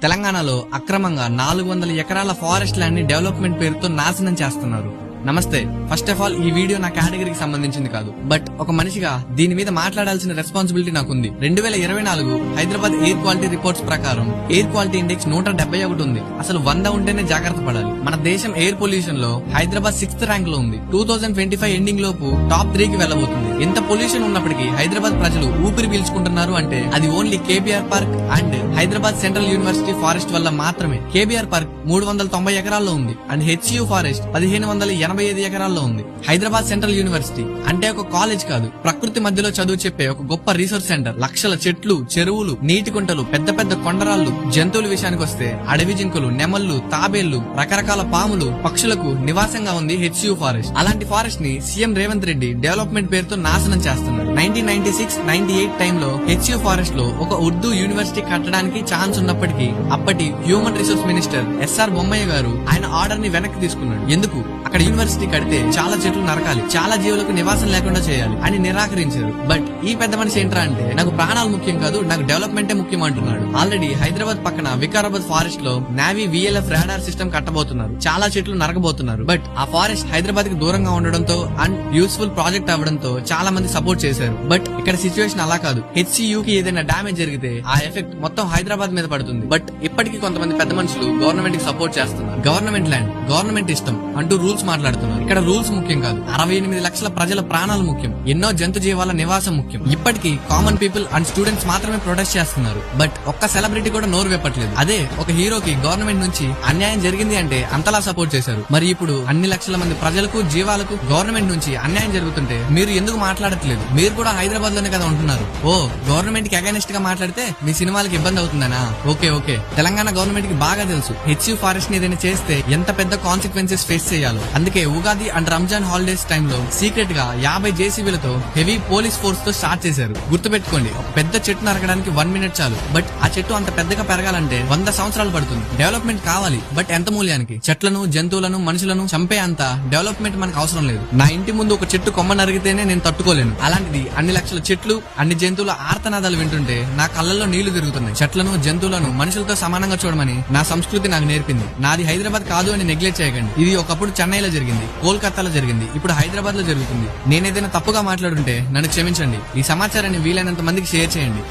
తెలంగాణలో అక్రమంగా 400 ఎకరాల ఫారెస్ట్ ల్యాండ్ ని డెవలప్మెంట్ పేరుతో నాశనం చేస్తున్నారు. నమస్తే. ఫస్ట్ ఆఫ్ ఆల్ ఈ వీడియో నా కేటగిరీకి సంబంధించింది కాదు, బట్ ఒక మనిషిగా దీని మీద మాట్లాడాల్సిన రెస్పాన్సిబిలిటీ నాకుంది. 2024 హైదరాబాద్ ఎయిర్ క్వాలిటీ రిపోర్ట్స్ ప్రకారం ఎయిర్ క్వాలిటీ ఇండెక్స్ 171 ఉంది. అసలు 100 ఉంటేనే జాగ్రత్త పడాలి. మన దేశం ఎయిర్ పొల్యూషన్ లో హైదరాబాద్ 6th ర్యాంక్ లో ఉంది. 2025 ఎండింగ్ లోపు టాప్ 3 కి వెళ్లబోతుంది. ఎంత పొల్యూషన్ ఉన్నప్పటికీ హైదరాబాద్ ప్రజలు ఊపిరి పీల్చుకుంటున్నారు అంటే అది only KBR park and Hyderabad central university forest వల్ల మాత్రమే. కేబీఆర్ పార్క్ 390 ఎకరాల్లో ఉంది అండ్ హెచ్యూ ఫారెస్ట్ 1585 ఎకరాల్లో ఉంది. హైదరాబాద్ సెంట్రల్ యూనివర్సిటీ అంటే ఒక కాలేజ్ కాదు, ప్రకృతి మధ్యలో చదువు చెప్పే ఒక గొప్ప రీసోర్స్ సెంటర్. లక్షల చెట్లు, చెరువులు, నీటి కుంటలు, పెద్ద పెద్ద కొండరాళ్లు. జంతువుల విషయానికి వస్తే అడవి జింకలు, నెమళ్లు, తాబేళ్లు, రకరకాల పాములు, పక్షులకు నివాసంగా ఉంది హెచ్యూ ఫారెస్ట్. అలాంటి ఫారెస్ట్ ని సీఎం రేవంత్ రెడ్డి డెవలప్మెంట్ పేరుతో నాశనం చేస్తున్నారు. 1996-98 టైంలో హెచ్యూ ఫారెస్ట్ లో ఒక ఉర్దూ యూనివర్సిటీ కట్టడానికి ఛాన్స్ ఉన్నప్పటికీ అప్పటి human resource minister S R Bommaiah garu ఆయన ఆర్డర్ ని వెనక్కి తీసుకున్నాడు. ఎందుకు? అక్కడ యూనివర్సిటీ కడితే చాలా చెట్లు నరకాలి, చాలా జీవులకు నివాసం లేకుండా చేయాలి అని నిరాకరించారు. బట్ ఈ పెద్ద మనిషి ఏంట్రా అంటే నాకు ప్రాణాలు ముఖ్యం కాదు, నాకు డెవలప్మెంటే ముఖ్యం అంటున్నాడు. ఆల్రెడీ హైదరాబాద్ పక్కన వికారాబాద్ ఫారెస్ట్ లో నావీ VLF రాడార్ సిస్టమ్ కట్టబోతున్నారు. చాలా చెట్లు నరకబోతున్నారు. బట్ ఆ ఫారెస్ట్ హైదరాబాద్ కి దూరంగా ఉండడంతో అండ్ యూస్ఫుల్ ప్రాజెక్ట్ అవ్వడంతో చాలా మంది సపోర్ట్ చేశారు. బట్ ఇక్కడ సిచ్యువేషన్ అలా కాదు. HCU కి ఏదైనా డ్యామేజ్ జరిగితే ఆ ఎఫెక్ట్ మొత్తం హైదరాబాద్ మీద పడుతుంది. బట్ ఇప్పటికీ కొంతమంది పెద్ద మనుషులు గవర్నమెంట్ కి సపోర్ట్ చేస్తున్నారు. గవర్నమెంట్ ల్యాండ్, గవర్నమెంట్ ఇష్టం అంటూ రూల్స్ మాట్లాడుతున్నారు. ఇక్కడ రూల్స్ ముఖ్యం కాదు, 68 లక్షల ప్రజల ప్రాణాలు ముఖ్యం. ఎన్నో జంతు జీవాల నివాసం ముఖ్యం. ఇప్పటికీ కామన్ పీపుల్ అండ్ స్టూడెంట్స్ మాత్రమే ప్రొటెస్ట్ చేస్తున్నారు. బట్ ఒక్క సెలబ్రిటీ కూడా నోరు వెప్పట్లేదు. అదే ఒక హీరోకి గవర్నమెంట్ నుంచి అన్యాయం జరిగింది అంటే అంతలా సపోర్ట్ చేశారు. మరి ఇప్పుడు అన్ని లక్షల మంది ప్రజలకు, జీవాలకు గవర్నమెంట్ నుంచి అన్యాయం జరుగుతుంటే మీరు ఎందుకు మాట్లాడట్లేదు? మీరు కూడా హైదరాబాద్ లోనే కదా ఉంటున్నారు. ఓ గవర్నమెంట్ కి అగైనెస్ట్ గా మాట్లాడితే మీ సినిమాలకు ఇబ్బంది అవుతుందనా? ఓకే. తెలంగాణ గవర్నమెంట్ కి బాగా తెలుసు హెచ్యూ ఫారెస్ట్ ని ఏదైనా చేస్తే ఎంత పెద్ద కాన్సిక్వెన్సెస్ ఫేస్ చేయాలో. అందుకే ఉగాది అండ్ రంజాన్ హాలిడేస్ టైంలో సీక్రెట్ గా 50 JCBలతో హెవీ పోలీస్ ఫోర్స్ తో స్టార్ట్ చేశారు. గుర్తుపెట్టుకోండి, ఒక పెద్ద చెట్టు నరకడానికి 1 minute చాలు. బట్ ఆ చెట్టు అంత పెద్దగా పెరగాలంటే 100 సంవత్సరాలు పడుతుంది. డెవలప్మెంట్ కావాలి, బట్ ఎంత మూల్యానికి? చెట్లను, జంతువులను, మనుషులను చంపే అంత డెవలప్మెంట్ మనకు అవసరం లేదు. నా ఇంటి ముందు ఒక చెట్టు కొమ్మ నరిగితేనే నేను తట్టుకోలేను. అలాంటిది అన్ని లక్షల చెట్లు, అన్ని జంతువుల ఆర్తనాదాలు వింటుంటే నా కళ్ళల్లో నీళ్లు తిరుగుతున్నాయి. చెట్లను, జంతువులను మనుషులతో సమానంగా చూడమని నా సంస్కృతి నాకు నేర్పింది. నాది హైదరాబాద్ కాదు అని నెగ్లెక్ట్ చేయకండి. ఇది ఒకప్పుడు చెన్నైలో జరిగింది, కోల్కతాలో జరిగింది, ఇప్పుడు హైదరాబాద్ లో జరుగుతుంది. నేనేదైనా తప్పుగా మాట్లాడుంటే నన్ను క్షమించండి. ఈ సమాచారాన్ని వీలైనంత మందికి షేర్ చేయండి.